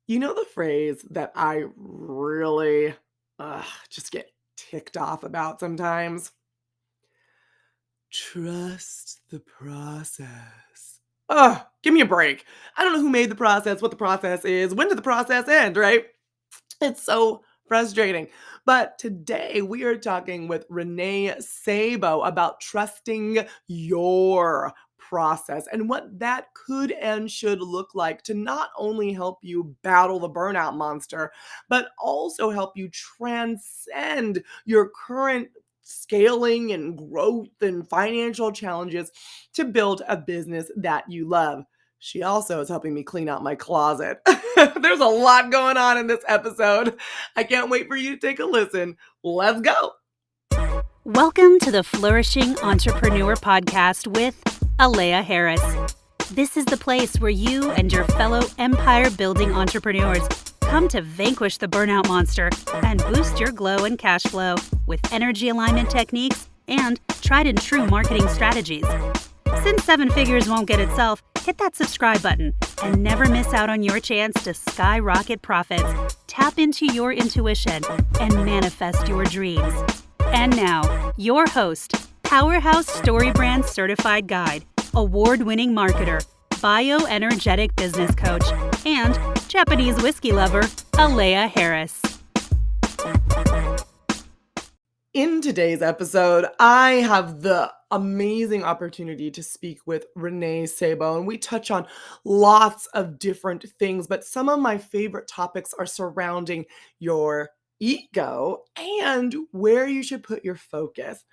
You know the phrase that I really just get ticked off about sometimes? Trust the process. Ugh, give me a break. I don't know who made the process, what the process is, when did the process end, right? It's so frustrating. But today we are talking with Renee Sabo about trusting your process and what that could and should look like to not only help you battle the burnout monster, but also help you transcend your current scaling and growth and financial challenges to build a business that you love. She also is helping me clean out my closet. There's a lot going on in this episode. I can't wait for you to take a listen. Let's go. Welcome to the Flourishing Entrepreneur Podcast with Alea Harris. This is the place where you and your fellow empire-building entrepreneurs come to vanquish the burnout monster and boost your glow and cash flow with energy alignment techniques and tried and true marketing strategies. Since seven figures won't get itself, hit that subscribe button and never miss out on your chance to skyrocket profits, tap into your intuition, and manifest your dreams. And now, your host, Powerhouse Story Brand Certified Guide, award-winning marketer, bioenergetic business coach, and Japanese whiskey lover, Alea Harris. In today's episode, I have the amazing opportunity to speak with Renee Sabo, and we touch on lots of different things, but some of my favorite topics are surrounding your ego and where you should put your focus.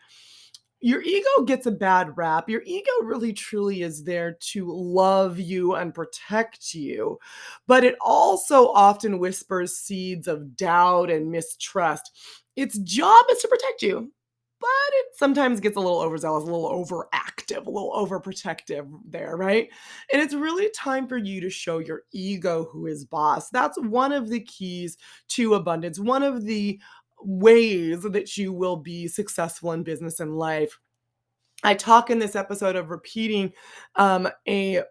Your ego gets a bad rap. Your ego really truly is there to love you and protect you, but it also often whispers seeds of doubt and mistrust. Its job is to protect you, but it sometimes gets a little overzealous, a little overactive, a little overprotective there, right? And it's really time for you to show your ego who is boss. That's one of the keys to abundance, one of the ways that you will be successful in business and life. I talk in this episode of repeating a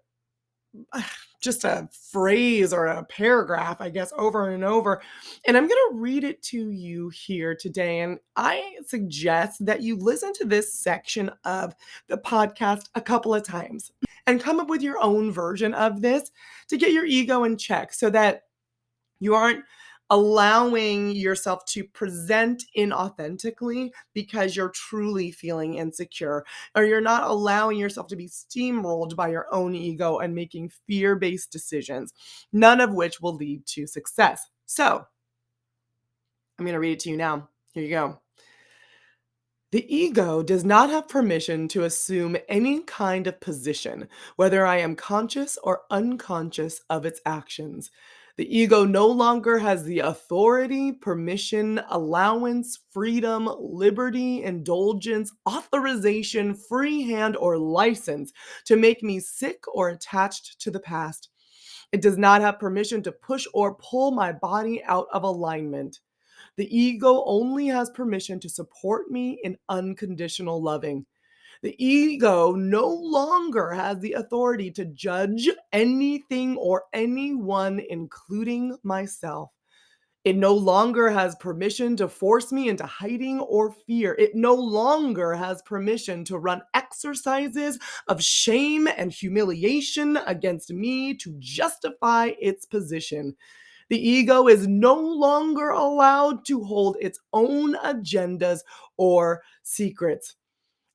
just a phrase or a paragraph, I guess, over and over. And I'm going to read it to you here today. And I suggest that you listen to this section of the podcast a couple of times and come up with your own version of this to get your ego in check so that you aren't allowing yourself to present inauthentically because you're truly feeling insecure, or you're not allowing yourself to be steamrolled by your own ego and making fear-based decisions, none of which will lead to success. So I'm going to read it to you now. Here you go. The ego does not have permission to assume any kind of position, whether I am conscious or unconscious of its actions. The ego no longer has the authority, permission, allowance, freedom, liberty, indulgence, authorization, free hand, or license to make me sick or attached to the past. It does not have permission to push or pull my body out of alignment. The ego only has permission to support me in unconditional loving. The ego no longer has the authority to judge anything or anyone, including myself. It no longer has permission to force me into hiding or fear. It no longer has permission to run exercises of shame and humiliation against me to justify its position. The ego is no longer allowed to hold its own agendas or secrets.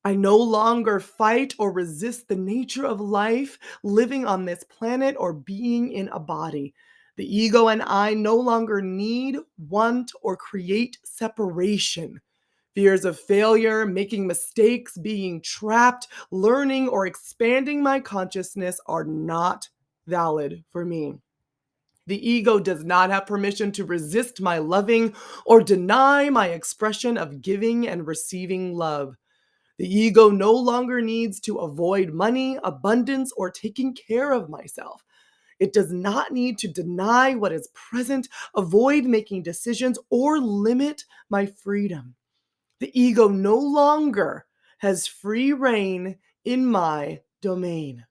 I no longer fight or resist the nature of life, living on this planet, or being in a body. The ego and I no longer need, want, or create separation. Fears of failure, making mistakes, being trapped, learning, or expanding my consciousness are not valid for me. The ego does not have permission to resist my loving or deny my expression of giving and receiving love. The ego no longer needs to avoid money, abundance, or taking care of myself. It does not need to deny what is present, avoid making decisions, or limit my freedom. The ego no longer has free reign in my domain.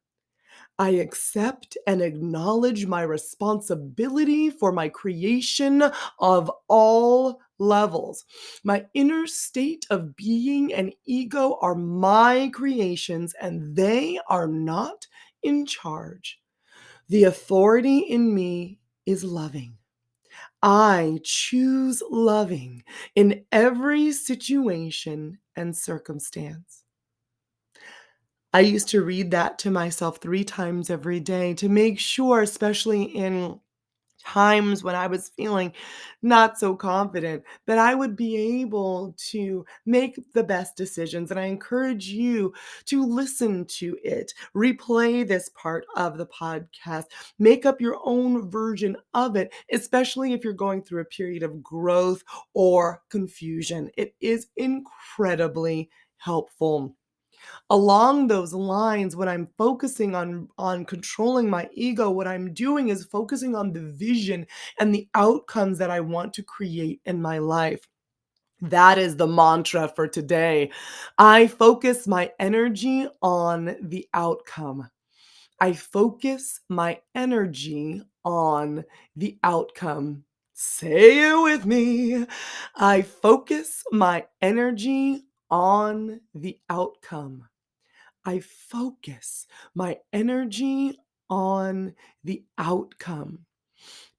I accept and acknowledge my responsibility for my creation of all levels. My inner state of being and ego are my creations, and they are not in charge. The authority in me is loving. I choose loving in every situation and circumstance. I used to read that to myself 3 times every day to make sure, especially in times when I was feeling not so confident, that I would be able to make the best decisions. And I encourage you to listen to it, replay this part of the podcast, make up your own version of it, especially if you're going through a period of growth or confusion. It is incredibly helpful. Along those lines, when I'm focusing on controlling my ego, what I'm doing is focusing on the vision and the outcomes that I want to create in my life. That is the mantra for today. I focus my energy on the outcome. I focus my energy on the outcome. Say it with me. I focus my energy on the outcome. I focus my energy on the outcome.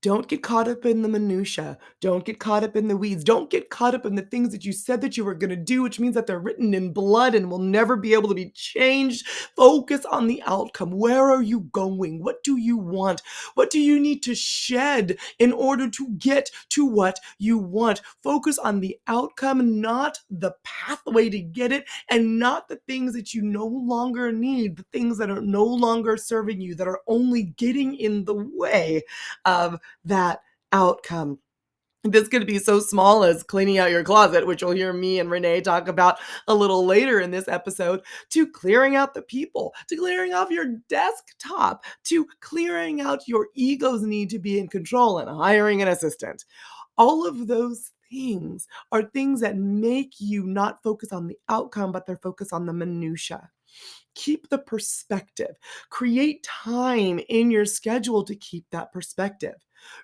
Don't get caught up in the minutia. Don't get caught up in the weeds. Don't get caught up in the things that you said that you were going to do, which means that they're written in blood and will never be able to be changed. Focus on the outcome. Where are you going? What do you want? What do you need to shed in order to get to what you want? Focus on the outcome, not the pathway to get it, and not the things that you no longer need, the things that are no longer serving you, that are only getting in the way of that outcome. This could be so small as cleaning out your closet, which you'll hear me and Renee talk about a little later in this episode, to clearing out the people, to clearing off your desktop, to clearing out your ego's need to be in control and hiring an assistant. All of those things are things that make you not focus on the outcome, but they're focused on the minutia. Keep the perspective. Create time in your schedule to keep that perspective.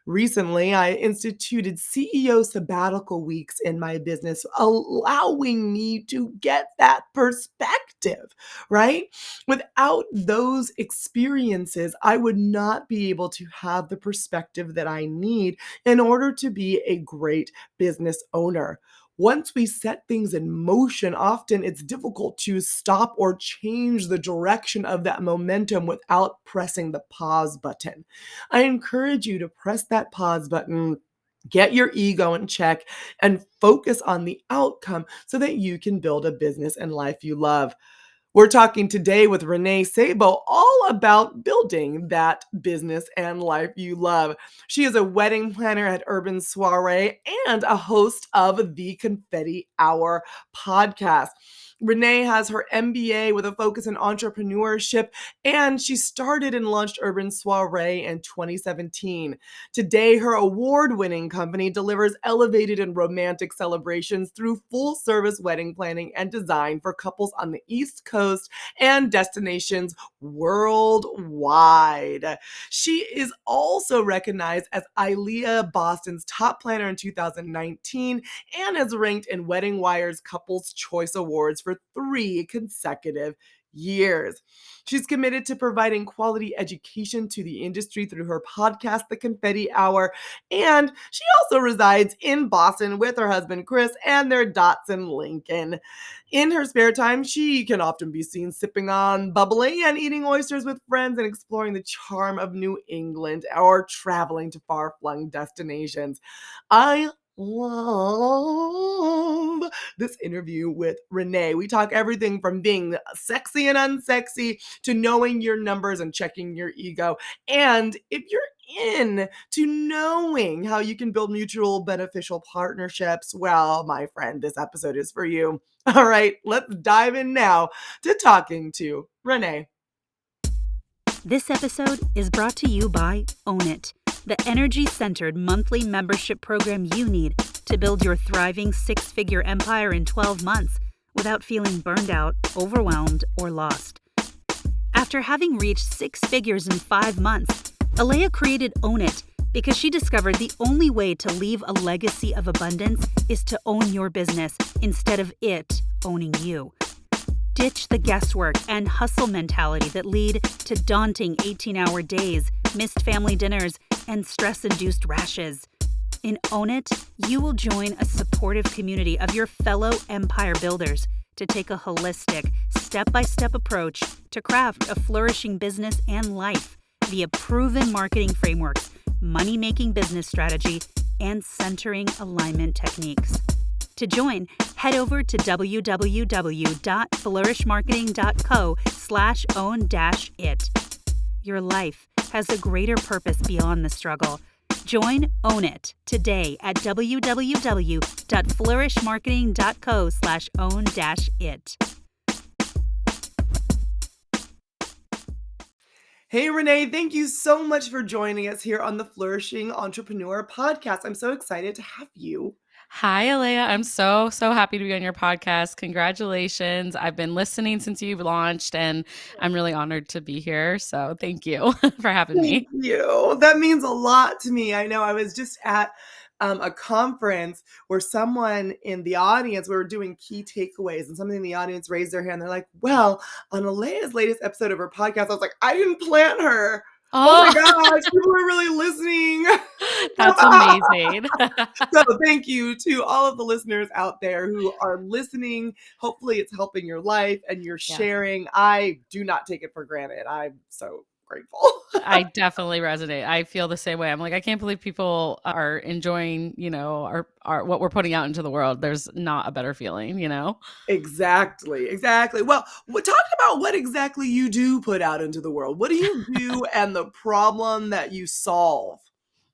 Recently, I instituted CEO sabbatical weeks in my business, allowing me to get that perspective, right? Without those experiences, I would not be able to have the perspective that I need in order to be a great business owner. Once we set things in motion, often it's difficult to stop or change the direction of that momentum without pressing the pause button. I encourage you to press that pause button. Get your ego in check and focus on the outcome so that you can build a business and life you love. We're talking today with Renée Sabo all about building that business and life you love. She is a wedding planner at Urban Soiree and a host of the Confetti Hour podcast. Renée has her MBA with a focus in entrepreneurship, and she started and launched Urban Soiree in 2017. Today, her award-winning company delivers elevated and romantic celebrations through full-service wedding planning and design for couples on the East Coast and destinations worldwide. She is also recognized as ILEA Boston's top planner in 2019 and is ranked in Wedding Wire's Couples Choice Awards for 3 consecutive years. She's committed to providing quality education to the industry through her podcast, The Confetti Hour, and she also resides in Boston with her husband, Chris, and their Datsun Lincoln. In her spare time, she can often be seen sipping on bubbly and eating oysters with friends and exploring the charm of New England or traveling to far-flung destinations. I love this interview with Renée. We talk everything from being sexy and unsexy to knowing your numbers and checking your ego. And if you're in to knowing how you can build mutual beneficial partnerships, well, my friend, this episode is for you. All right, let's dive in now to talking to Renée. This episode is brought to you by Own It, the energy-centered monthly membership program you need to build your thriving 6-figure empire in 12 months without feeling burned out, overwhelmed, or lost. After After having reached 6 figures in 5 months, Alea created Own It because she discovered the only way to leave a legacy of abundance is to own your business instead of it owning you. Ditch the guesswork and hustle mentality that lead to daunting 18-hour days, missed family dinners, and stress-induced rashes. In Own It, you will join a supportive community of your fellow empire builders to take a holistic, step-by-step approach to craft a flourishing business and life via proven marketing frameworks, money-making business strategy, and centering alignment techniques. To join, head over to www.flourishmarketing.co/own-it. Your life has a greater purpose beyond the struggle. Join Own It today at www.flourishmarketing.co/own-it. Hey, Renee, thank you so much for joining us here on the Flourishing Entrepreneur podcast. I'm so excited to have you. Hi, Alea. I'm so happy to be on your podcast. Congratulations. I've been listening since you've launched, and I'm really honored to be here. So thank you for having Thank me. you. That means a lot to me. I know I was just at a conference where someone in the audience, we were doing key takeaways, and somebody in the audience raised their hand. They're like, well, on Alea's latest episode of her podcast, I was like, I didn't plant her. Oh my Oh, gosh, people are really listening. that's amazing. So thank you to all of the listeners out there who are listening. Hopefully it's helping your life and you're Yeah, sharing. I do not take it for granted. I'm so grateful. I definitely resonate. I feel the same way. I'm like, I can't believe people are enjoying, our what we're putting out into the world. There's not a better feeling. Exactly. Well, talk about what exactly you do put out into the world. What do you do and the problem that you solve?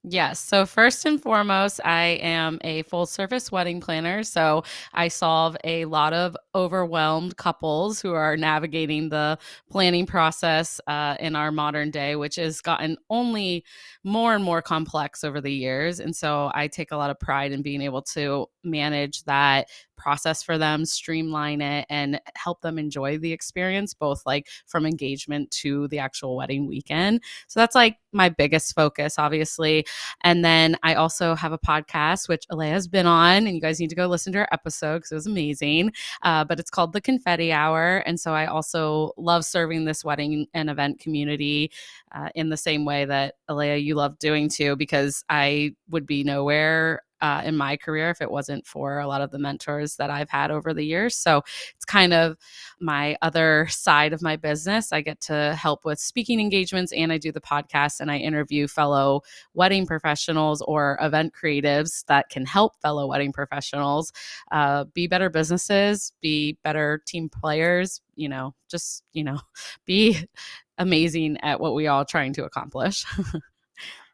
Yes. So first and foremost, I am a full service wedding planner. So I solve a lot of overwhelmed couples who are navigating the planning process in our modern day, which has gotten only more and more complex over the years. And so I take a lot of pride in being able to manage that process for them, streamline it, and help them enjoy the experience, both like from engagement to the actual wedding weekend. So that's like my biggest focus, obviously. And then I also have a podcast, which Alea's been on, and you guys need to go listen to her episode because it was amazing. But it's called The Confetti Hour. And so I also love serving this wedding and event community in the same way that Alea, you love doing too, because I would be nowhere in my career if it wasn't for a lot of the mentors that I've had over the years. So it's kind of my other side of my business. I get to help with speaking engagements, and I do the podcast, and I interview fellow wedding professionals or event creatives that can help fellow wedding professionals be better businesses, be better team players, be amazing at what we all trying to accomplish.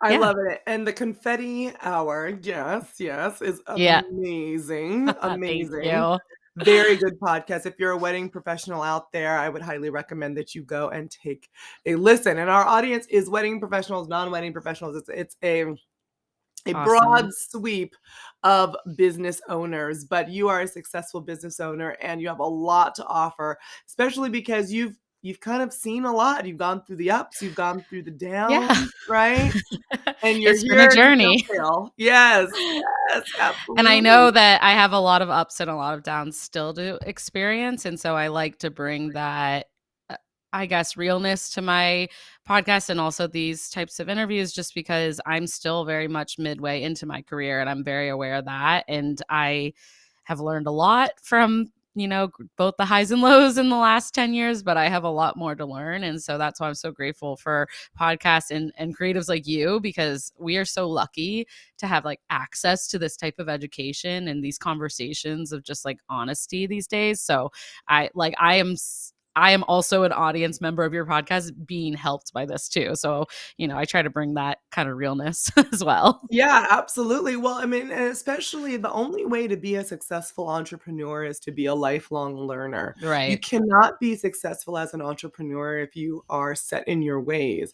I Yeah. love it. And the confetti hour, yes, is Yeah. amazing. Thank Amazing. you. Very good podcast. If you're a wedding professional out there, I would highly recommend that you go and take a listen. And our audience is wedding professionals, non-wedding professionals. It's a Awesome. broad sweep of business owners, but you are a successful business owner and you have a lot to offer, especially because you've kind of seen a lot. You've gone through the ups, you've gone through the Yeah. downs, right? And you're It's been a here to tell journey. tale. Yes, yes, And I know absolutely. that I have a lot of ups and a lot of downs still to experience. And so I like to bring that, uh, I guess, realness to my podcast and also these types of interviews, just because I'm still very much midway into my career and I'm very aware of that. And I have learned a lot from, both the highs and lows in the last 10 years, but I have a lot more to learn. And so that's why I'm so grateful for podcasts and creatives like you, because we are so lucky to have like access to this type of education and these conversations of just like honesty these days. So I am also an audience member of your podcast being helped by this too. So, I try to bring that kind of realness as well. Yeah, absolutely. Well, I mean, and especially the only way to be a successful entrepreneur is to be a lifelong learner. You Right. cannot be successful as an entrepreneur if you are set in your ways.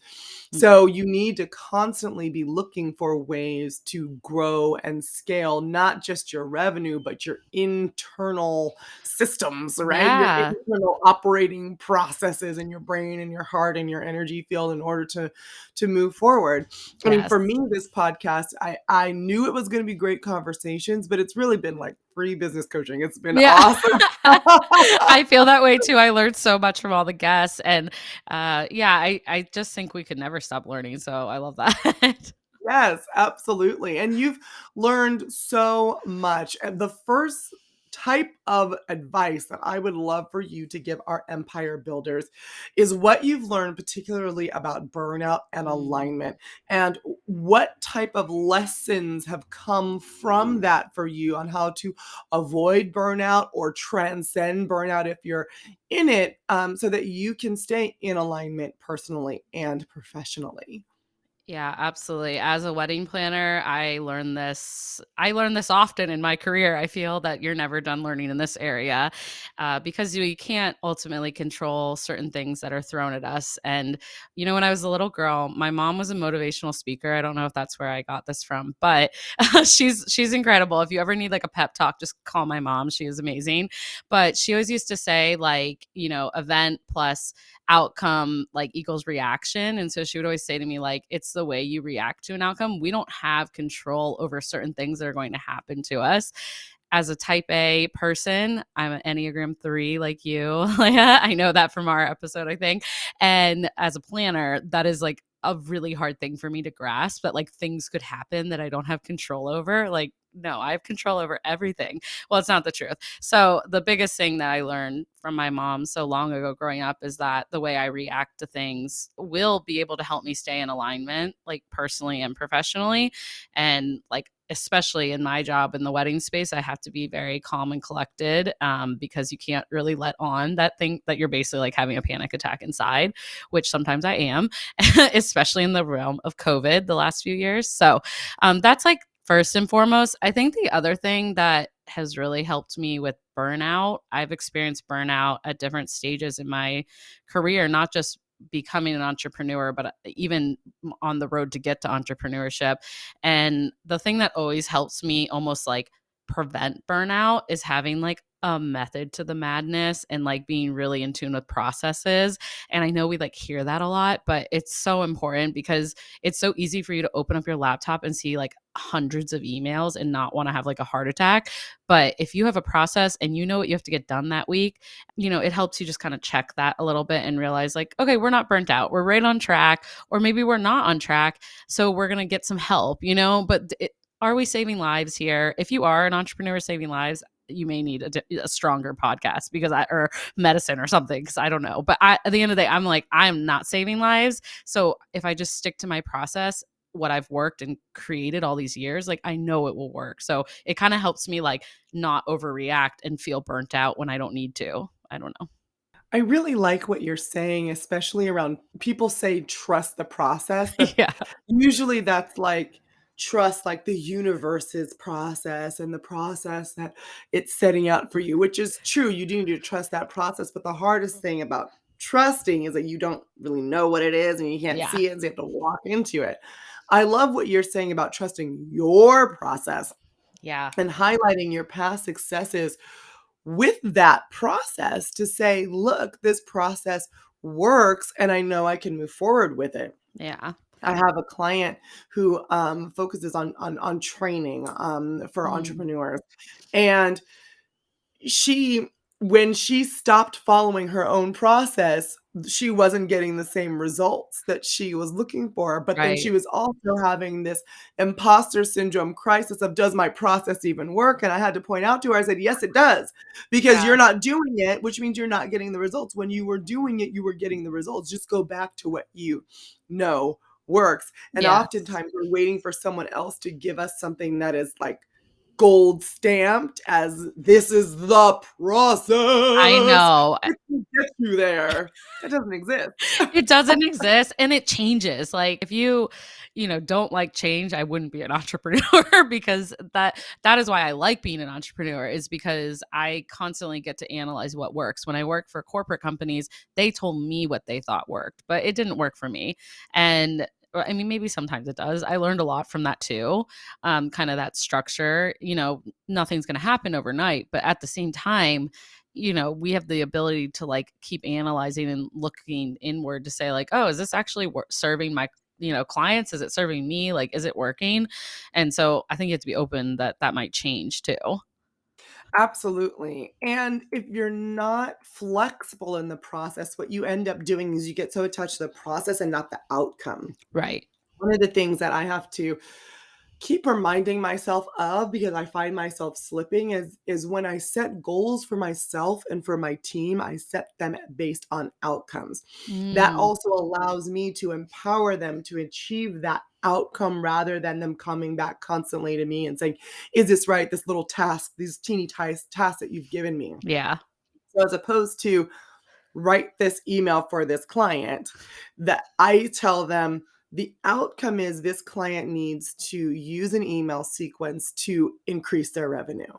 Mm. So you need to constantly be looking for ways to grow and scale, not just your revenue, but your internal systems, right? Your Yeah. internal operating operating processes in your brain and your heart and your energy field in order to move forward. I mean, Yes. for me, this podcast, I knew it was going to be great conversations, but it's really been like free business coaching. It's been Yeah. awesome. I feel that way too. I learned so much from all the guests, and yeah, I just think we could never stop learning. So I love that. Yes, absolutely. And you've learned so much. And the first type of advice that I would love for you to give our empire builders is what you've learned, particularly about burnout and Mm. alignment, and what type of lessons have come from that for you on how to avoid burnout or transcend burnout if you're in it, so that you can stay in alignment personally and professionally. Yeah, absolutely. As a wedding planner, I learn this often in my career. I feel that you're never done learning in this area, because you can't ultimately control certain things that are thrown at us. And when I was a little girl, my mom was a motivational speaker. I don't know if that's where I got this from, but she's incredible. If you ever need like a pep talk, just call my mom. She is amazing. But she always used to say like, event plus outcome like equals reaction. And so she would always say to me, like, it's the way you react to an outcome. We don't have control over certain things that are going to happen to us. As a type A person, I'm an Enneagram 3 like you. I know that from our episode, I think. And as a planner, that is like a really hard thing for me to grasp, that like things could happen that I don't have control over. Like, no, I have control over everything. Well, it's not the truth. So, the biggest thing that I learned from my mom so long ago growing up is that the way I react to things will be able to help me stay in alignment, like personally and professionally. And like, especially in my job in the wedding space, I have to be very calm and collected, because you can't really let on that thing that you're basically like having a panic attack inside, which sometimes I am, especially in the realm of COVID the last few years. So that's like first and foremost. I think the other thing that has really helped me with burnout, I've experienced burnout at different stages in my career, not just becoming an entrepreneur, but even on the road to get to entrepreneurship. And the thing that always helps me almost like prevent burnout is having like a method to the madness and like being really in tune with processes. And I know we like hear that a lot, but it's so important because it's so easy for you to open up your laptop and see like hundreds of emails and not want to have like a heart attack. But if you have a process and you know what you have to get done that week, it helps you just kind of check that a little bit and realize like, okay, we're not burnt out. We're right on track, or maybe we're not on track. So we're going to get some help, but are we saving lives here? If you are an entrepreneur saving lives, you may need a stronger podcast or medicine or something, because I don't know. But at the end of the day, I'm like, I'm not saving lives. So if I just stick to my process, what I've worked and created all these years, like I know it will work. So it kind of helps me like not overreact and feel burnt out when I don't need to. I don't know. I really like what you're saying, especially around people say trust the process. That Yeah. usually that's like trust like the universe's process and the process that it's setting out for you, which is true. You do need to trust that process. But the hardest thing about trusting is that you don't really know what it is and you can't Yeah. see it, so you have to walk into it. I love what you're saying about trusting your process Yeah. and highlighting your past successes with that process to say, look, this process works and I know I can move forward with it. Yeah. I have a client who focuses on training for Mm. entrepreneurs. And she when she stopped following her own process, she wasn't getting the same results that she was looking for, but then she Right. was also having this imposter syndrome crisis of, "Does my process even work?" And I had to point out to her, I said, "Yes, it does, because Yeah. you're not doing it, which means you're not getting the results. When you were doing it, you were getting the results. Just go back to what you know works." And Yes. oftentimes, we're waiting for someone else to give us something that is, like, gold stamped as this is the I process. know. It will get you there. That doesn't exist. It doesn't exist, and it changes. Like if don't like change, I wouldn't be an entrepreneur because that is why I like being an entrepreneur, is because I constantly get to analyze what works. When I work for corporate companies, they told me what they thought worked, but it didn't work for me. And I mean, maybe sometimes it does. I learned a lot from that too. Kind of that structure, nothing's going to happen overnight, but at the same time, we have the ability to like keep analyzing and looking inward to say like, oh, is this actually serving my clients? Is it serving me? Like, is it working? And so I think you have to be open that that might change too. Absolutely. And if you're not flexible in the process, what you end up doing is you get so attached to the process and not the outcome. Right. One of the things that I have to keep reminding myself of, because I find myself slipping, is when I set goals for myself and for my team, I set them based on outcomes. That Mm, also allows me to empower them to achieve that outcome rather than them coming back constantly to me and saying, "Is this right? This little task, these teeny tasks that you've given me." yeah. So as opposed to write this email for this client, that I tell them the outcome is this client needs to use an email sequence to increase their revenue.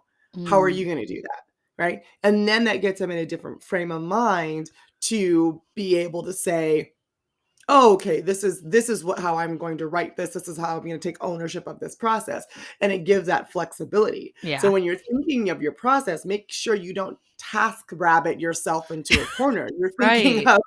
How are Mm, you going to do that? Right. And then that gets them in a different frame of mind to be able to say, "Oh, okay, this is what how I'm going to write this. This is how I'm going to take ownership of this process." And it gives that flexibility. So yeah. when you're thinking of your process, make sure you don't task rabbit yourself into a corner. You're thinking Right. of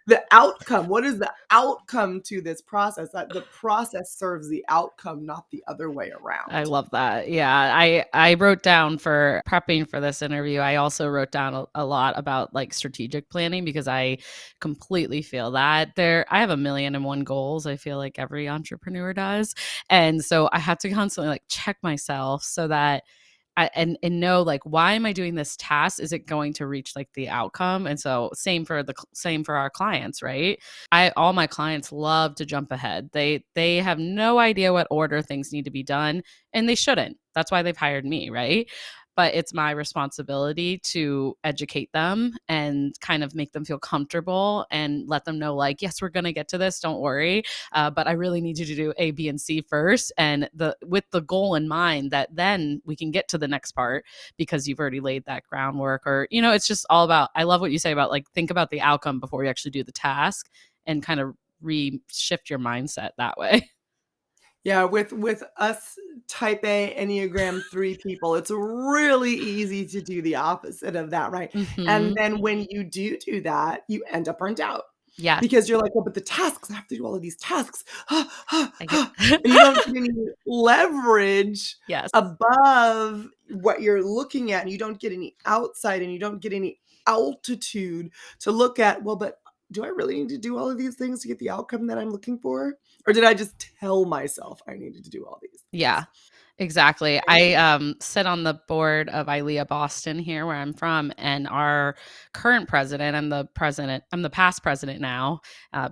the outcome. What is the outcome to this process? That the process serves the outcome, not the other way I around. love that. Yeah, I wrote down for prepping for this interview. I also wrote down a lot about like strategic planning because I completely feel that I have a million and one goals. I feel like every entrepreneur does. And so I have to constantly like check myself so that and know like, why am I doing this task? Is it going to reach like the outcome? And so same for our clients, right? I All my clients love to jump ahead. They have no idea what order things need to be done, and they shouldn't. That's why they've hired me, right? But it's my responsibility to educate them and kind of make them feel comfortable and let them know like, yes, we're going to get to this, don't worry, but I really need you to do A, B, and C first, and the with the goal in mind that then we can get to the next part because you've already laid that groundwork. Or it's just all about, I love what you say about like, think about the outcome before you actually do the task, and kind of shift your mindset that way. Yeah, with us type A Enneagram 3 people, it's really easy to do the opposite of that, right? And Hmm. then when you do that, you end up burnt out Yes. because you're like, "Well, but the tasks, I have to do all of these tasks." I get And you don't get any leverage yes. above what you're looking at, and you don't get any outside, and you don't get any altitude to look at, "Well, but do I really need to do all of these things to get the outcome that I'm looking for? Or did I just tell myself I needed to do all these things?" Yeah. Exactly. I sit on the board of ILEA Boston here where I'm from, and our current president, I'm the past president now,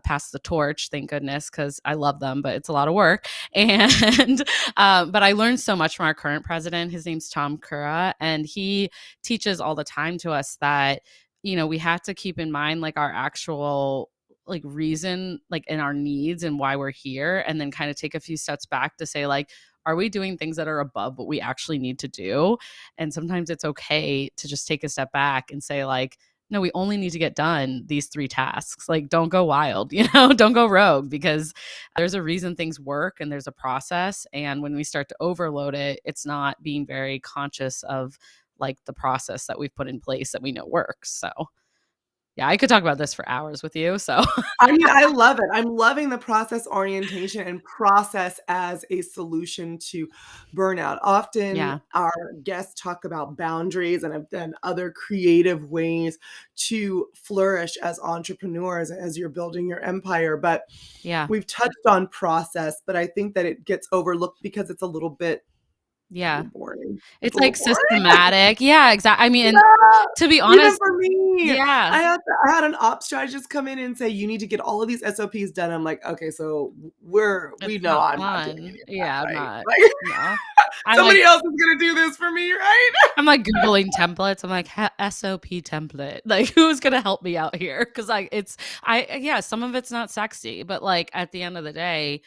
pass the torch, thank goodness, because I love them, but it's a lot of work. And but I learned so much from our current president. His name's Tom Cura, and he teaches all the time to us that we have to keep in mind like our actual like reason, like in our needs and why we're here, and then kind of take a few steps back to say like, are we doing things that are above what we actually need to do? And sometimes it's okay to just take a step back and say like, no, we only need to get done these three tasks. Like, don't go wild, don't go rogue, because there's a reason things work and there's a process. And when we start to overload it, it's not being very conscious of like the process that we've put in place that we know works. So yeah, I could talk about this for hours with you. So I mean, I love it. I'm loving the process orientation and process as a solution to burnout. Often yeah, our guests talk about boundaries and have done other creative ways to flourish as entrepreneurs as you're building your empire. But yeah, we've touched on process, but I think that it gets overlooked because it's a yeah. little boring. It's It's a little like boring. systematic. Yeah, exactly. I mean, and Yeah, to be even honest, for me. yeah, I had an ops strategist come in and say, "You need to get all of these SOPs done." I'm like, "Okay, so we it's know not I'm not doing fun. any of Yeah, that, I'm right?" not. Like, No. I'm like somebody else is gonna do this for me, right? I'm like Googling templates. I'm like, SOP template. Like, who's gonna help me out here? Because like yeah, some of it's not sexy, but like at the end of the day,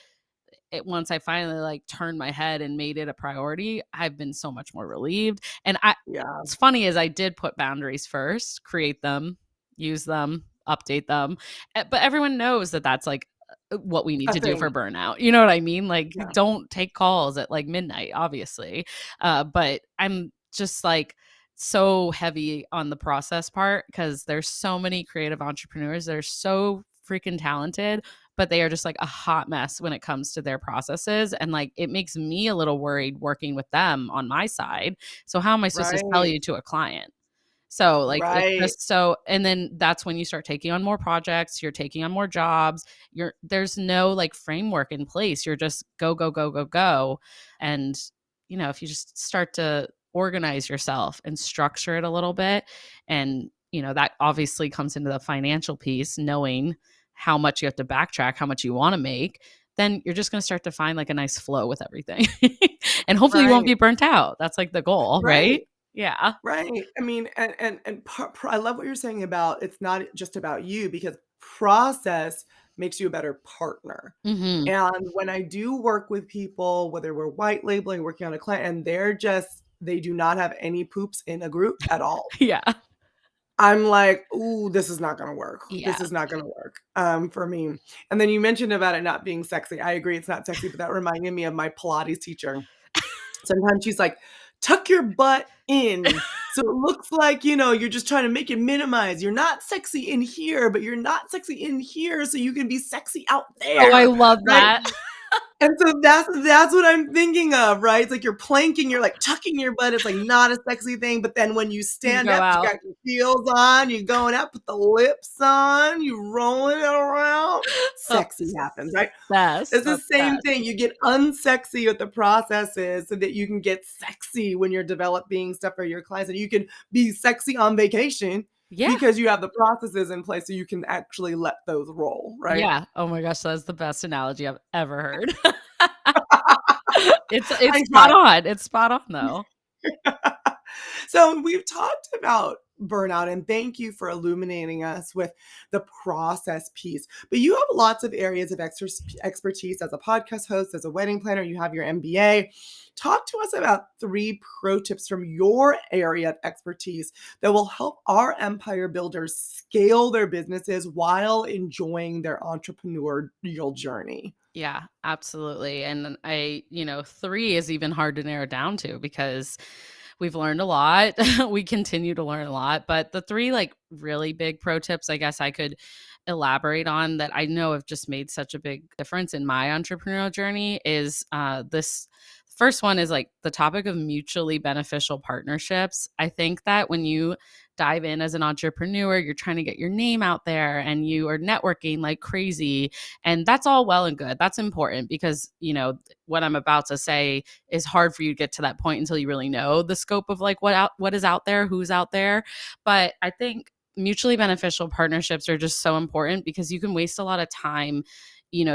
once I finally like turned my head and made it a priority, I've been so much more relieved. And Yeah, what's funny is I did put boundaries first, create them, use them, update them. But everyone knows that that's like what we need a to do for thing. burnout. You know what I mean? Like, Yeah. don't take calls at like midnight, obviously. But I'm just like, so heavy on the process part because there's so many creative entrepreneurs. They're so freaking talented, but they are just like a hot mess when it comes to their processes. And like it makes me a little worried working with them on my side. So how am I supposed to sell Right, you to a client? So, like, it's right, just so and then that's when you start taking on more projects, you're taking on more jobs, there's no, like, framework in place, you're just go, go, go, go, go, and, if you just start to organize yourself and structure it a little bit, and, that obviously comes into the financial piece, knowing how much you have to backtrack, how much you wanna make, then you're just gonna start to find, like, a nice flow with everything. And hopefully you won't right, be burnt out, that's, like, the goal, right. right? Yeah. Right. I mean, I love what you're saying about it's not just about you because process makes you a better partner. Mhm. And when I do work with people, whether we're white labeling, working on a client, and they do not have any poops in a group at all. Yeah. I'm like, "Ooh, this is not gonna work. This Yeah. is not gonna work, for me." And then you mentioned about it not being sexy. I agree it's not sexy, but that reminded me of my Pilates teacher. Sometimes she's like, "Tuck your butt in, so it looks like, you're just trying to make it minimize. You're not sexy in here, but you're not sexy in here, so you can be sexy out Oh, I there," love right? that. And so that's what I'm thinking of, right? It's like you're planking, you're like tucking your butt, it's like not a sexy thing, but then when you You stand go up, you out. got your heels on, you're going out, put the lips on, you rolling it around, Oh, sexy happens, right? best. It's the That's same best. thing. You get unsexy with the processes so that you can get sexy when you're developing stuff for your clients, and you can be sexy on vacation Yeah. because you have the processes in place so you can actually let those roll, right? Yeah. Oh my gosh, that's the best analogy I've ever heard. It's I spot try. on. It's spot on, though. So we've talked about burnout, and thank you for illuminating us with the process piece. But you have lots of areas of expertise as a podcast host, as a wedding planner. You have your MBA. Talk to us about 3 pro tips from your area of expertise that will help our empire builders scale their businesses while enjoying their entrepreneurial journey. Yeah, absolutely. And 3 is even hard to narrow down to because we've learned a lot. We continue to learn a lot. But the 3 like really big pro tips I guess I could elaborate on that I know have just made such a big difference in my entrepreneurial journey is this first one is like the topic of mutually beneficial partnerships. I think that when you dive in as an entrepreneur, you're trying to get your name out there and you are networking like crazy, and that's all well and good. That's important because, what I'm about to say is hard for you to get to that point until you really know the scope of like what is out there, who's out there. But I think mutually beneficial partnerships are just so important because you can waste a lot of time,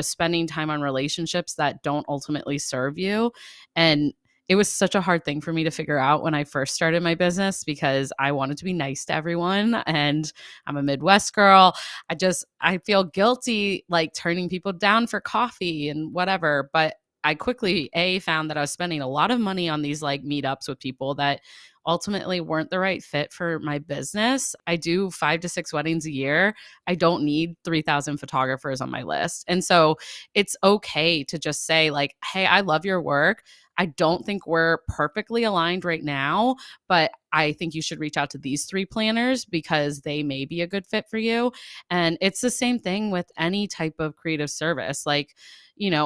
spending time on relationships that don't ultimately serve you. And it was such a hard thing for me to figure out when I first started my business because I wanted to be nice to everyone and I'm a Midwest girl. I feel guilty like turning people down for coffee and whatever, but I quickly found that I was spending a lot of money on these like meetups with people that ultimately weren't the right fit for my business. I do 5 to 6 weddings a year. I don't need 3,000 photographers on my list. And so it's okay to just say like, "Hey, I love your work. I don't think we're perfectly aligned right now, but I think you should reach out to these 3 planners because they may be a good fit for you." And it's the same thing with any type of creative service. Like,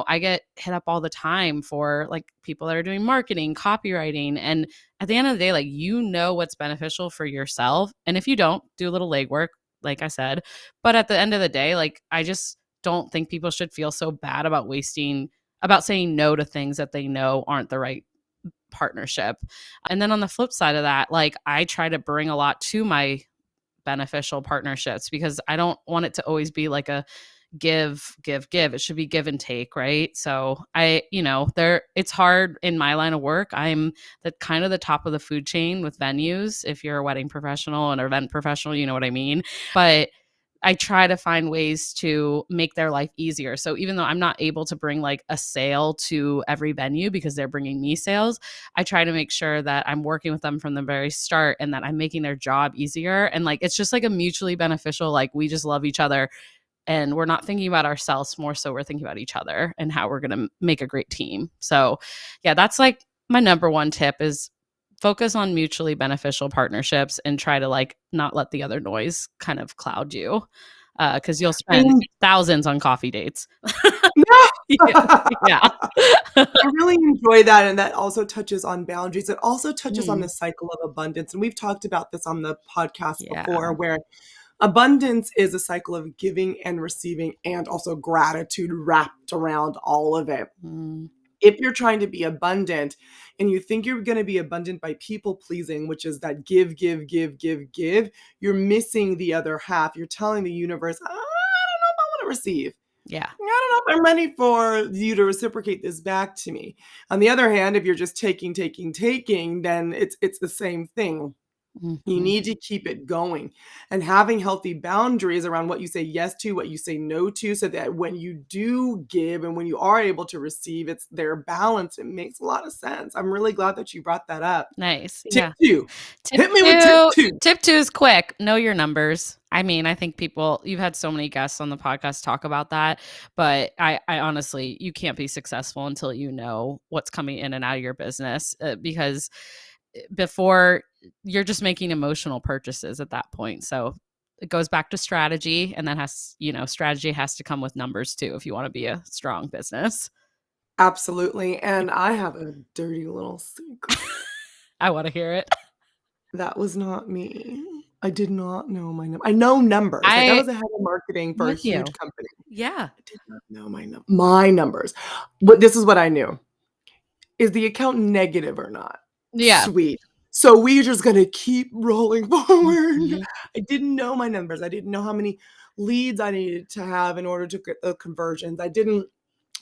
I get hit up all the time for like people that are doing marketing, copywriting, and at the end of the day, like, what's beneficial for yourself. And if you don't, do a little legwork, like I said. But at the end of the day, like, I just don't think people should feel so bad about saying no to things that they know aren't the right partnership. And then on the flip side of that, like, I try to bring a lot to my beneficial partnerships because I don't want it to always be like a give, give, give. It should be give and take, right? So it's hard in my line of work. I'm the kind of the top of the food chain with venues. If you're a wedding professional and an event professional, you know what I mean. But I try to find ways to make their life easier. So even though I'm not able to bring like a sale to every venue because they're bringing me sales, I try to make sure that I'm working with them from the very start and that I'm making their job easier. And like, it's just like a mutually beneficial, like, we just love each other and we're not thinking about ourselves, more so we're thinking about each other and how we're going to make a great team. So yeah, that's like my number one tip is focus on mutually beneficial partnerships and try to like not let the other noise kind of cloud you. Because you'll spend And thousands on coffee dates. Yeah. Yeah. I really enjoy that, and that also touches on boundaries. It also touches on Mm, the cycle of abundance, and we've talked about this on the podcast yeah. before, where abundance is a cycle of giving and receiving and also gratitude wrapped around all of it. Mm, If you're trying to be abundant and you think you're going to be abundant by people pleasing, which is that give, give, give, give, give, you're missing the other half. You're telling the universe, I don't know if I want to receive. yeah. I don't know if I'm ready for you to reciprocate this back to me. On the other hand, if you're just taking, taking, taking, then it's the same thing. You Mhm. need to keep it going and having healthy boundaries around what you say yes to, what you say no to, so that when you do give and when you are able to receive, it's their balance. It makes a lot of sense. I'm really glad that you brought that up. Nice. Tip Yeah. two. Tip Hit me with tip 2 two. tip 2 is quick. Know your numbers. I mean, I think you've had so many guests on the podcast talk about that, but I honestly, you can't be successful until you know what's coming in and out of your business, because before you're just making emotional purchases at that point. So it goes back to strategy, and that strategy has to come with numbers too if you want to be a strong business. Absolutely. And I have a dirty little secret. I want to hear it. That was not me. I did not know my I know numbers. Like I I was a head of marketing I'm for a with huge you. company. Yeah. I did not know my numbers. But this is what I knew. Is the account negative or not? Yeah. Sweet. So we're just gonna keep rolling forward. Mhm. I didn't know my numbers. I didn't know how many leads I needed to have in order to get the conversions. I didn't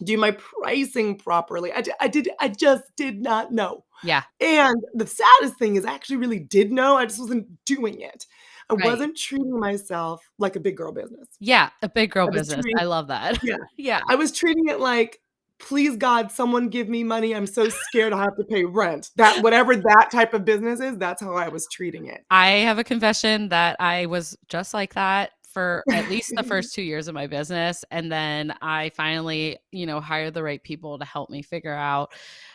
do my pricing properly. I just did not know. Yeah. And the saddest thing is I actually really did know, I just wasn't doing it. I Right. wasn't treating myself like a big girl business. Yeah, a big girl I was business. treating I love that. Yeah. Yeah. I was treating it like, "Please God, someone give me money. I'm so scared I have to pay rent." That whatever that type of business is, that's how I was treating it. I have a confession that I was just like that for at least the first 2 years of my business, and then I finally, hired the right people to help me figure out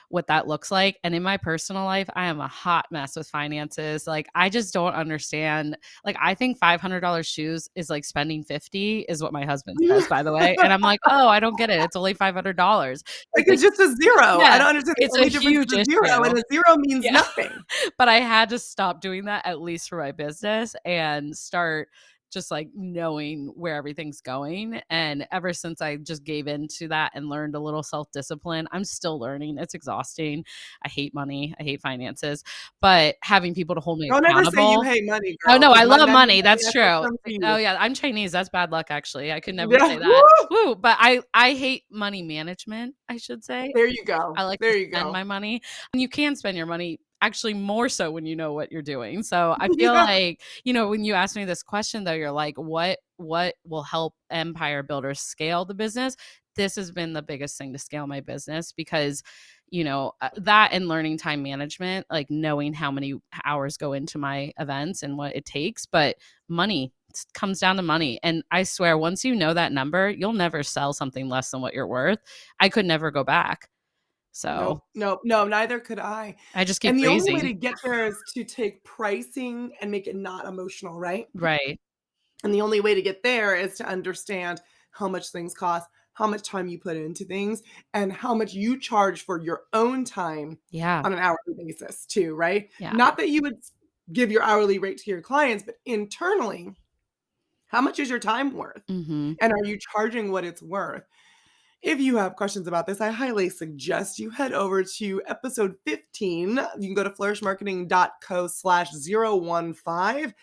what that looks like, and in my personal life, I am a hot mess with finances. Like, I just don't understand. Like, I think $500 shoes is like spending 50 is what my husband says, by the way, and I'm like, "Oh, I don't get it. It's only $500." Like, It's it's like, just a 0. I yeah, don't understand. The it's a only difference is huge a 0, issue. and a 0 means Yeah. nothing. But I had to stop doing that, at least for my business, and start just like knowing where everything's going. And ever since I just gave into that and learned a little self discipline, I'm still learning. It's exhausting. I hate money. I hate finances, but having people to hold me Don't ever say you accountable. hate money, Oh girl, no, 'cause I love money money. That's has to true. come to Oh you. yeah, I'm Chinese. That's bad luck, actually. I could never Yeah, say that. woo! Woo! But I hate money management, I should say. There you go. I like to There you spend go. my money, and you can spend your money actually more so when you know what you're doing. So I feel Yeah. like, when you ask me this question though, you're like, what will help empire builders scale the business? This has been the biggest thing to scale my business because that and learning time management, like knowing how many hours go into my events and what it takes, but money comes down to money. And I swear, once you know that number, you'll never sell something less than what you're worth. I could never go back. So Nope, nope, no, neither could I. I just keep And the only way raising. to get there is to take pricing and make it not emotional, right? Right. And the only way to get there is to understand how much things cost, how much time you put into things, and how much you charge for your own time Yeah. on an hourly basis too, right? Yeah. Not that you would give your hourly rate to your clients, but internally, how much is your time worth? Mhm. And are you charging what it's worth? If you have questions about this, I highly suggest you head over to episode 15. You can go to flourishmarketing.co/015.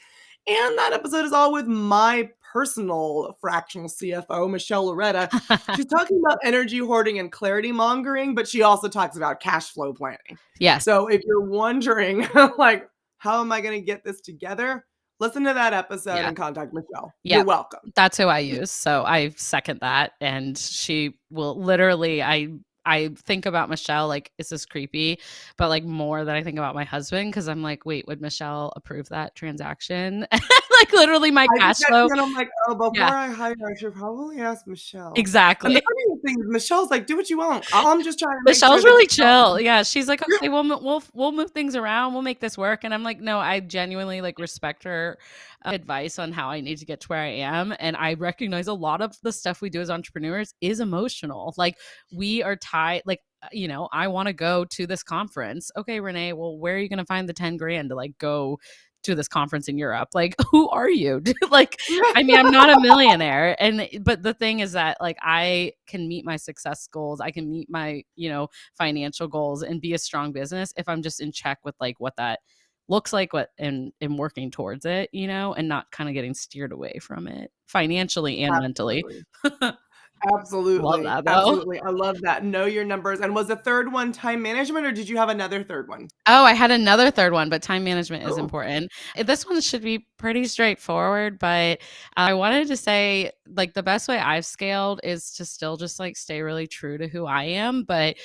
And that episode is all with my personal fractional CFO, Michelle Loretta. She's talking about energy hoarding and clarity mongering, but she also talks about cash flow planning. Yes. So if you're wondering, like, how am I going to get this together? Listen to that episode Yeah. and contact Michelle. Yeah. You're welcome. That's who I use. So I second that. And she will literally, I think about Michelle like, is this creepy? But like more than I think about my husband, because I'm like, wait, would Michelle approve that transaction? Like literally my I cash did that flow. too, and I'm like, "Oh, before Yeah, I hire, I should probably ask Michelle." And the exactly. funny thing is Michelle's like, "Do what you want. I'm just trying to make sure Michelle's that really you know." chill. Yeah, she's like, "Okay, we'll move things around. We'll make this work." And I'm like, "No, I genuinely like respect her advice on how I need to get to where I am." And I recognize a lot of the stuff we do as entrepreneurs is emotional. Like we are tied like I want to go to this conference. Okay, Renee, well, where are you going to find the 10 grand to like go to this conference in Europe? Like, who are you? Like, I mean, I'm not a millionaire. But the thing is that like I can meet my success goals. I can meet my, financial goals and be a strong business if I'm just in check with like what that looks like and working towards it, and not kind of getting steered away from it financially and mentally. Absolutely. Love Absolutely, that though. absolutely. I love that. Know your numbers. And was the third one time management, or did you have another third one? Oh, I had another third one, but time management is Oh. important. This one should be pretty straightforward, but I wanted to say like the best way I've scaled is to still just like stay really true to who I am, but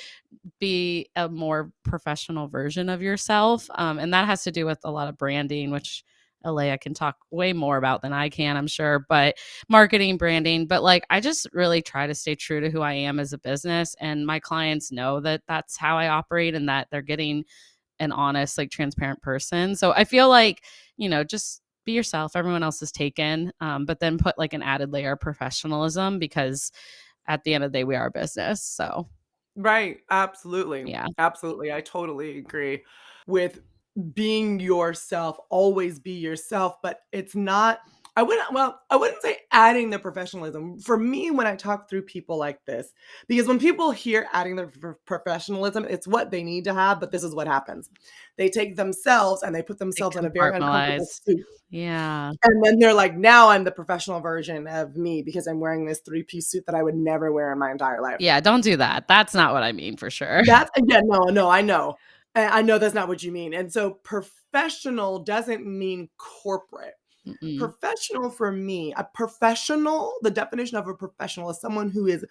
be a more professional version of yourself. And that has to do with a lot of branding, which Alea can talk way more about than I can, I'm sure, but marketing, branding. But like, I just really try to stay true to who I am as a business. And my clients know that that's how I operate and that they're getting an honest, like transparent person. So I feel like, just be yourself. Everyone else is taken. But then put like an added layer of professionalism because at the end of the day, we are a business. So Right, absolutely. yeah. Absolutely, I totally agree with being yourself, always be yourself, but it's not I wouldn't say adding the professionalism. For me, when I talk through people like this, because when people hear adding the professionalism, it's what they need to have, but this is what happens. They take themselves and they put They themselves in a very uncomfortable compartmentalize. suit. Yeah. And then they're like, "Now I'm the professional version of me because I'm wearing this three-piece suit that I would never wear in my entire life." Yeah, don't do that. That's not what I mean for sure. That's yeah, no, no, I know. I know that's not what you mean, and so professional doesn't mean corporate. Mm-mm. Professional for me, a professional, the definition of a professional is someone who is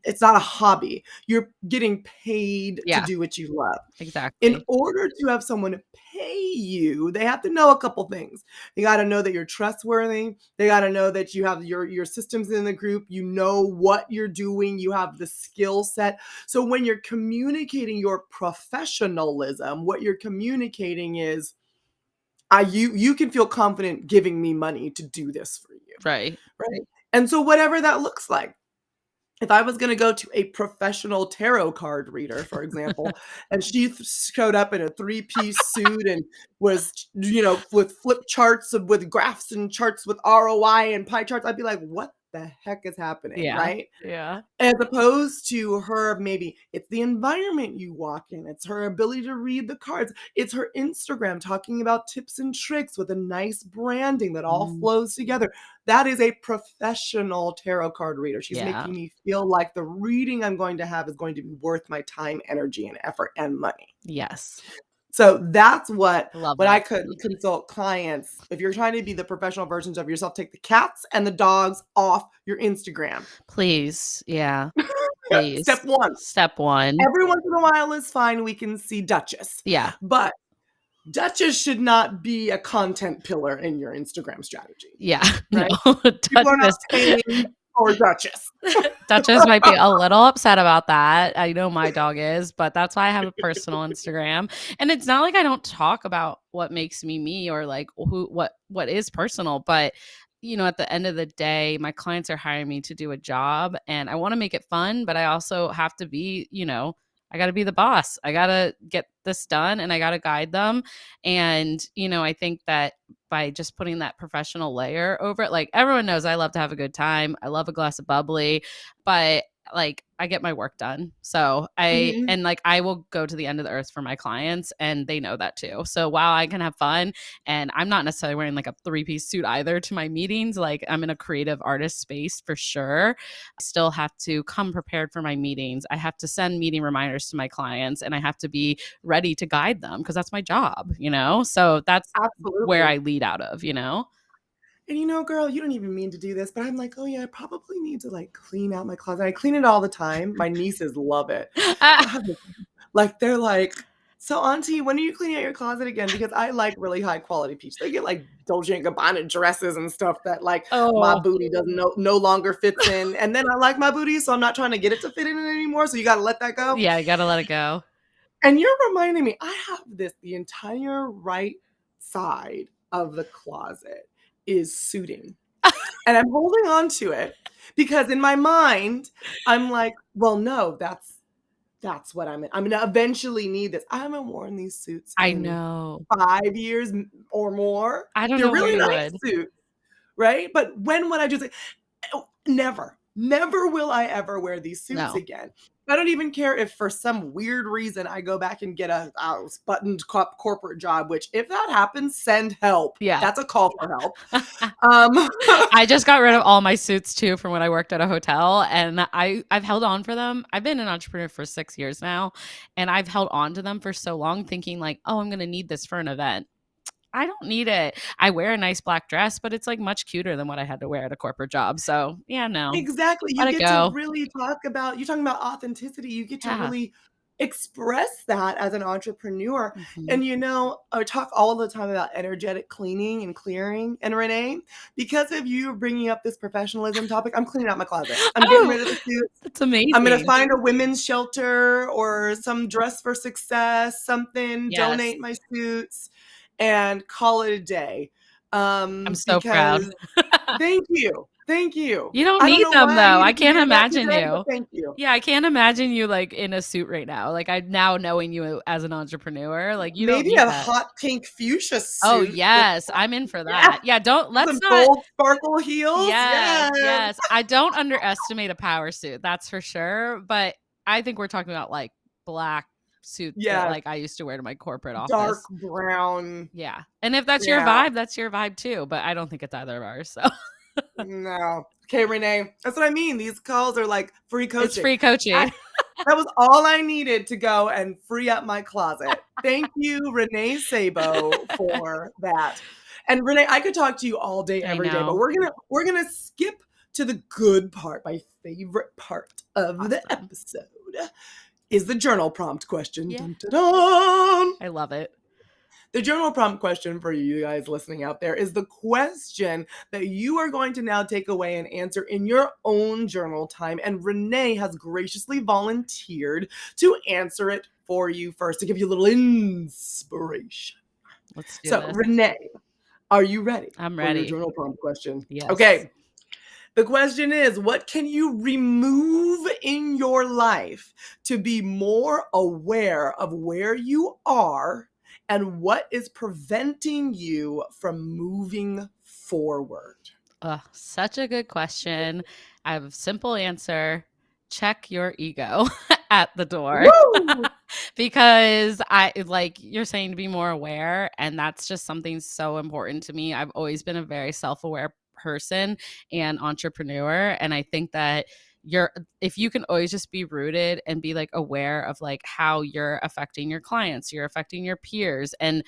it's not a hobby. You're getting paid to Yeah, do what you love. In exactly. order to have someone pay you, they have to know a couple things. They gotta know that you're trustworthy. They gotta know that you have your systems in the group. You know what you're doing. You have the skill set. So when you're communicating your professionalism, what you're communicating is, you can feel confident giving me money to do this for you, Right. right? And so whatever that looks like. If I was gonna go to a professional tarot card reader, for example, and she showed up in a three-piece suit and was, with flip charts with graphs and charts with ROI and pie charts, I'd be like, "What the heck is happening?" Yeah. Right? Yeah. As opposed to her, maybe it's the environment you walk in, it's her ability to read the cards, it's her Instagram talking about tips and tricks with a nice branding that all Mm, flows together. That is a professional tarot card reader. She's yeah. making me feel like the reading I'm going to have is going to be worth my time, energy, and effort and money. Yes. So that's what I love when I that. could consult clients, if you're trying to be the professional versions of yourself, take the cats and the dogs off your Instagram. Please. Yeah. Please. Step 1. Step 1. Every once in a while is fine, we can see Duchess, Yeah. but Duchess should not be a content pillar in your Instagram strategy, Yeah. No. right? People are not Duchess. paying for Duchess. Duchess might be a little upset about that. I know my dog is, but that's why I have a personal Instagram. And it's not like I don't talk about what makes me me or like what is personal, but at the end of the day, my clients are hiring me to do a job and I want to make it fun, but I also have to be, I got to be the boss. I got to get this done and I got to guide them. And, I think that by just putting that professional layer over it. Like everyone knows I love to have a good time. I love a glass of bubbly, but like I get my work done. So Mhm. I will go to the end of the earth for my clients and they know that too. So while I can have fun and I'm not necessarily wearing like a three-piece suit either to my meetings, like I'm in a creative artist space for sure. I still have to come prepared for my meetings. I have to send meeting reminders to my clients and I have to be ready to guide them because that's my job. So that's where Absolutely. I lead out of. And girl, you don't even mean to do this, but I'm like, "Oh, yeah, I probably need to, like, clean out my closet." I clean it all the time. My nieces love it. Ah, But I'm like, they're like, So, Auntie, when are you cleaning out your closet again? Because I like really high quality peach. They get like Dolce& and Gabbana dresses and stuff that like my Oh, booty doesn't no longer fits in. And then I like my booty, so I'm not trying to get it to fit in it anymore. So you got to let that go. yeah, you gotta let it go. And you're reminding me, I have this, the entire right side of the closet is suiting. And I'm holding on to it because in my mind, I'm like, well, no, that's what I'm gonna eventually need this. I haven't worn these suits I in know. 5 years or more. I don't They're know why really you nice would. suits, right? But when would I do it? Oh, never. Never will I ever wear these suits No. again. I don't even care if for some weird reason I go back and get a buttoned corporate job, which if that happens, send help. Yeah. That's a call for help. Um, I just got rid of all my suits too from when I worked at a hotel, and I've held on for them. I've been an entrepreneur for 6 years now, and I've held on to them for so long thinking like, "Oh, I'm going to need this for an event." I don't need it. I wear a nice black dress, but it's like much cuter than what I had to wear at a corporate job. So, yeah, no. Exactly, you Let it get to go. really talk about you're talking about authenticity, you get to Yeah. really express that as an entrepreneur, Mhm. and, I talk all the time about energetic cleaning and clearing, and Renee, because of you bringing up this professionalism topic, I'm cleaning out my closet. I'm getting Oh, rid of the suits. that's I'm gonna amazing. find a women's shelter or some dress for success, something, Yes. donate my suits, and call it a day, I'm so proud. because thank you, thank you. You don't I don't need know them why I though. I needed to can't hear that imagine today, but you. thank you. Yeah, I can't imagine you like in a suit right now. Like I now knowing you as an entrepreneur, like you don't Maybe need a that. hot pink fuchsia Oh, suit with yes, I'm in for yeah, that. Yeah, don't with let's some not. gold sparkle heels, Yes, yes. yes. I don't underestimate a power suit, that's for sure, but I think we're talking about, like, black suits that, Yes, like, I used to wear to my corporate dark office. brown, Yeah, and if yeah, that's your vibe too, but I don't think it's either of ours, so no. Okay, Renee, that's what I mean, these calls are like free it's coaching. free That coaching. that was all I needed to go and free up my closet. Thank you, Renee Sabo, for that. And Renee, I could talk to you all day, I every day, but know. we're gonna skip to the good part. My favorite part of the Awesome. episode is the journal prompt question. Yeah, Dun, dun, dun. I love it. The journal prompt question for you guys listening out there is the question that you are going to now take away and answer in your own journal time. And Renee has graciously volunteered to answer it for you first to give you a little inspiration. Let's do So, this. Renee, are you ready I'm for your ready. journal prompt question? Yes. Okay. The question is, what can you remove in your life to be more aware of where you are and what is preventing you from moving forward? Such a good question. I have a simple answer. Check your ego at the door. Woo! Because I like you're saying to be more aware, and that's just something so important to me. I've always been a very self-aware person and entrepreneur, and I think that you're if you can always just be rooted and be like aware of like how you're affecting your clients, you're affecting your peers, and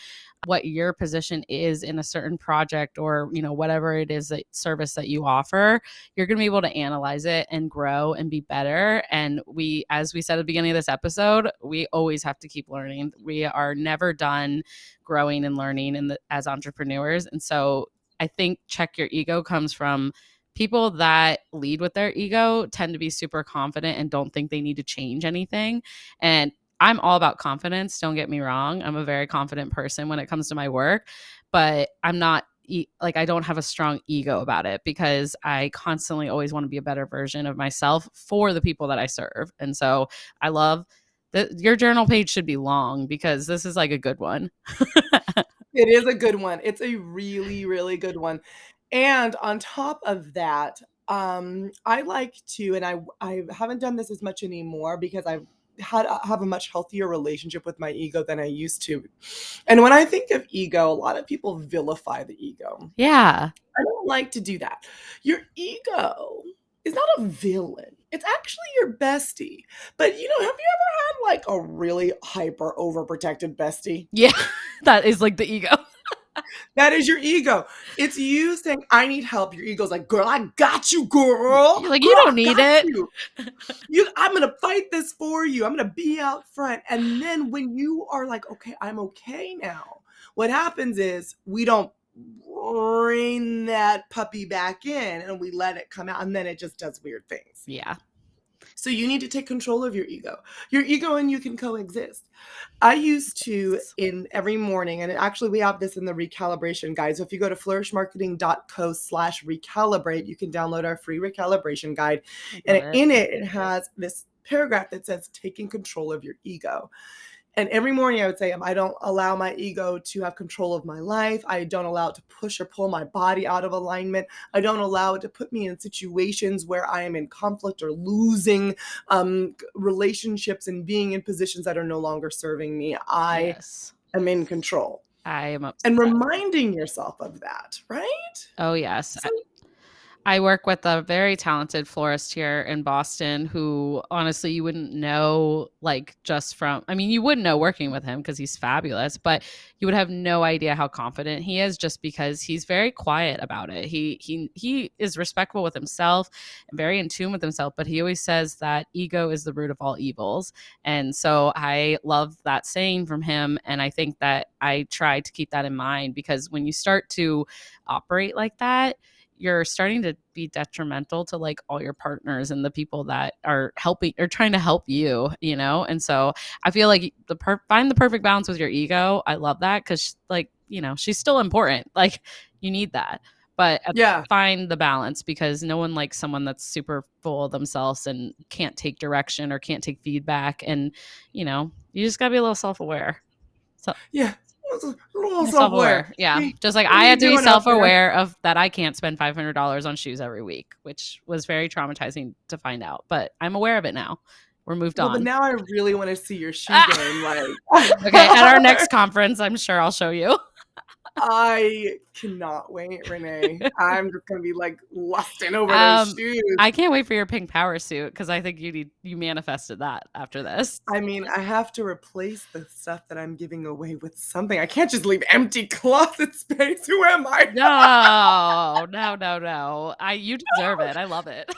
what your position is in a certain project or whatever it is that service that you offer, you're going to be able to analyze it and grow and be better. And we, as we said at the beginning of this episode, we always have to keep learning. We are never done growing and learning as entrepreneurs. And so I think check your ego comes from people that lead with their ego tend to be super confident and don't think they need to change anything. And I'm all about confidence. Don't get me wrong. I'm a very confident person when it comes to my work, but I'm not like I don't have a strong ego about it because I constantly always want to be a better version of myself for the people that I serve. And so I love that your journal page should be long because this is like a good one. It is a good one. It's a really, really good one. And on top of that, I like to, and I haven't done this as much anymore because have a much healthier relationship with my ego than I used to. And when I think of ego, a lot of people vilify the ego. Yeah. I don't like to do that. Your ego is not a villain. It's actually your bestie. But have you ever had like a really hyper overprotected bestie? Yeah. That is like the ego. That is your ego. It's you saying, I need help. Your ego's like, girl, I got you, girl. You're like, you Girl, don't I need got it. you. I'm going to fight this for you. I'm going to be out front. And then when you are like, okay, I'm okay now, what happens is we don't rein that puppy back in and we let it come out, and then it just does weird things. Yeah. So you need to take control of your ego. Your ego and you can coexist. I used to, in every morning, and actually we have this in the recalibration guide. So if you go to flourishmarketing.co/recalibrate, you can download our free recalibration guide. And in it has this paragraph that says taking control of your ego. And every morning I would say, I don't allow my ego to have control of my life. I don't allow it to push or pull my body out of alignment. I don't allow it to put me in situations where I am in conflict or losing relationships and being in positions that are no longer serving me. I am in control. I am obsessed. And reminding yourself of that, right? Oh, yes. I work with a very talented florist here in Boston who honestly you wouldn't know, like, just from, I mean, you wouldn't know working with him because he's fabulous, but you would have no idea how confident he is just because he's very quiet about it. He is respectful with himself and very in tune with himself, but he always says that ego is the root of all evils. And so I love that saying from him. And I think that I try to keep that in mind because when you start to operate like that, you're starting to be detrimental to like all your partners and the people that are helping or trying to help you, you know? And so I feel like find the perfect balance with your ego. I love that because like, you know, she's still important. Like you need that, but find the balance because no one likes someone that's super full of themselves and can't take direction or can't take feedback. And, you know, you just gotta be a little self-aware. So self-aware. Yeah. Just like I had to be self-aware of that I can't spend $500 on shoes every week, which was very traumatizing to find out. But I'm aware of it now. We're moved on. But now I really want to see your shoe game. Like, okay, at our next conference, I'm sure I'll show you. I cannot wait, Renee. I'm just gonna be like lusting over those shoes. I can't wait for your pink power suit because I think you manifested that after this. I mean, I have to replace the stuff that I'm giving away with something. I can't just leave empty closet space. Who am I? No. You deserve it. I love it.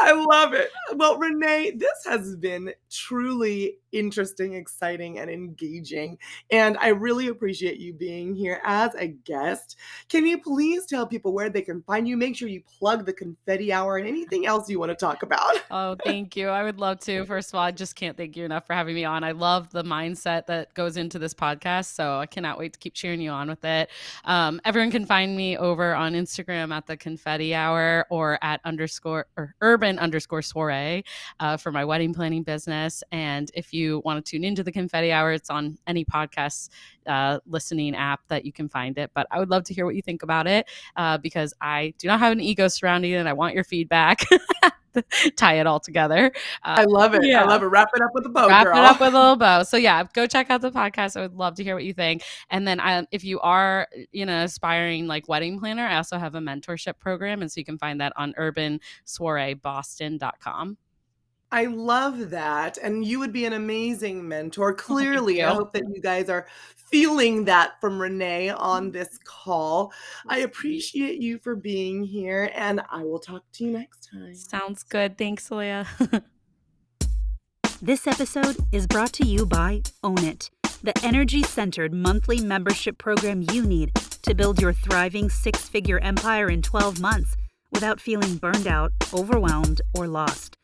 I love it. Well, Renee, this has been truly interesting, exciting, and engaging. And I really appreciate you being here as a guest. Can you please tell people where they can find you? Make sure you plug the confetti hour and anything else you want to talk about. Oh, thank you. I would love to. First of all, I just can't thank you enough for having me on. I love the mindset that goes into this podcast. So I cannot wait to keep cheering you on with it. Everyone can find me over on Instagram at the confetti hour or at urban_soiree for my wedding planning business. And if you want to tune into the confetti hour, it's on any podcast listening app that you can find it. But I would love to hear what you think about it because I do not have an ego surrounding it and I want your feedback. Tie it all together. I love it. Yeah. I love it. Wrap it up with a bow, Wrap it up with a little bow. So yeah, go check out the podcast. I would love to hear what you think. And then if you are, aspiring like wedding planner, I also have a mentorship program. And so you can find that on urbansoireeboston.com. I love that. And you would be an amazing mentor. Clearly, I hope that you guys are feeling that from Renee on this call. I appreciate you for being here, and I will talk to you next time. Sounds good. Thanks, Leah. This episode is brought to you by Own It, the energy-centered monthly membership program you need to build your thriving six-figure empire in 12 months without feeling burned out, overwhelmed, or lost.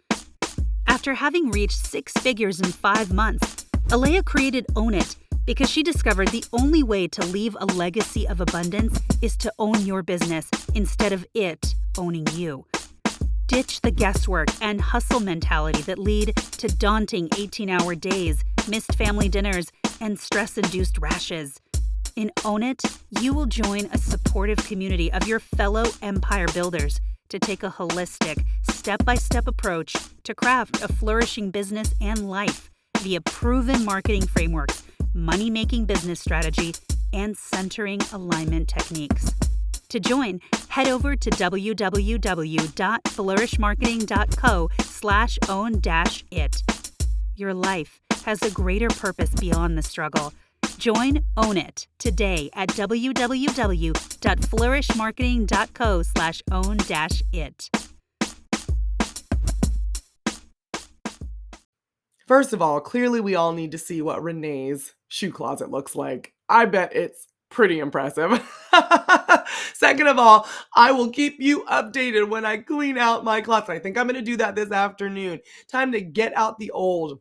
After having reached 6 figures in 5 months, Alea created Own It because she discovered the only way to leave a legacy of abundance is to own your business instead of it owning you. Ditch the guesswork and hustle mentality that lead to daunting 18-hour days, missed family dinners, and stress-induced rashes. In Own It, you will join a supportive community of your fellow empire builders to take a holistic, step-by-step approach to craft a flourishing business and life via proven marketing frameworks, money-making business strategy, and centering alignment techniques. To join, head over to www.flourishmarketing.co/own-it. Your life has a greater purpose beyond the struggle, Join Own It today at www.flourishmarketing.co/own-it. First of all, clearly we all need to see what Renee's shoe closet looks like. I bet it's pretty impressive. Second of all, I will keep you updated when I clean out my closet. I think I'm going to do that this afternoon. Time to get out the old.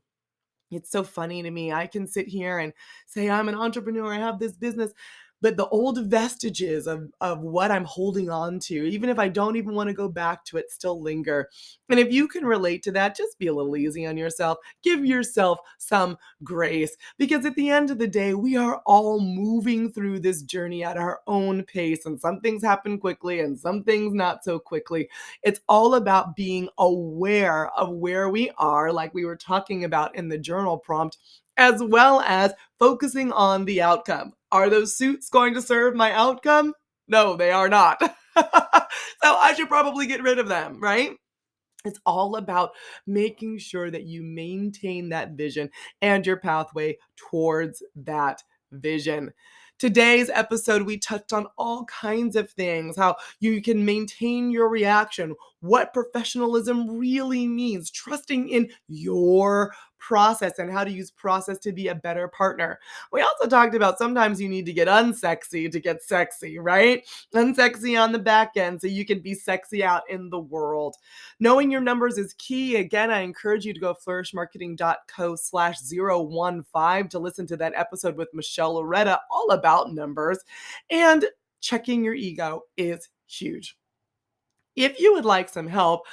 It's so funny to me. I can sit here and say, I'm an entrepreneur, I have this business, but the old vestiges of what I'm holding on to, even if I don't even want to go back to it, still linger. And if you can relate to that, just be a little easy on yourself. Give yourself some grace, because at the end of the day, we are all moving through this journey at our own pace, and some things happen quickly and some things not so quickly. It's all about being aware of where we are, like we were talking about in the journal prompt, as well as focusing on the outcome. Are those suits going to serve my outcome? No, they are not. So I should probably get rid of them, right? It's all about making sure that you maintain that vision and your pathway towards that vision. Today's episode, we touched on all kinds of things, how you can maintain your reaction, what professionalism really means, trusting in your process, and how to use process to be a better partner. We also talked about sometimes you need to get unsexy to get sexy, right? Unsexy on the back end so you can be sexy out in the world. Knowing your numbers is key. Again, I encourage you to go flourishmarketing.co/015 to listen to that episode with Michelle Loretta all about numbers. And checking your ego is huge. If you would like some help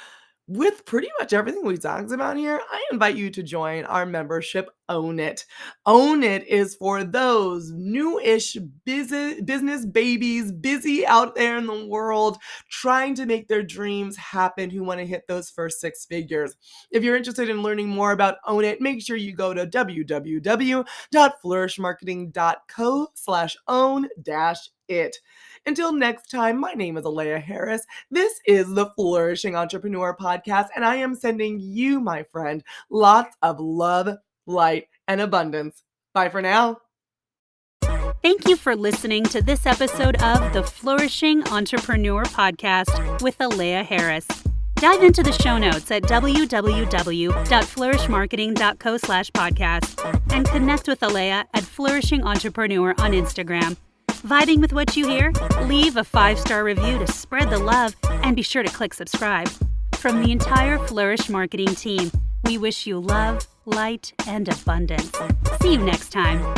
with pretty much everything we talked about here, I invite you to join our membership, Own It. Own It is for those new-ish business babies, busy out there in the world, trying to make their dreams happen, who want to hit those first six figures. If you're interested in learning more about Own It, make sure you go to www.flourishmarketing.co/own-it. Until next time, my name is Alea Harris. This is the Flourishing Entrepreneur Podcast, and I am sending you, my friend, lots of love, light, and abundance. Bye for now. Thank you for listening to this episode of the Flourishing Entrepreneur Podcast with Alea Harris. Dive into the show notes at www.flourishmarketing.co/podcast and connect with Alea at Flourishing Entrepreneur on Instagram. Vibing with what you hear? Leave a 5-star review to spread the love, and be sure to click subscribe. From the entire Flourish Marketing team, we wish you love, light, and abundance. See you next time.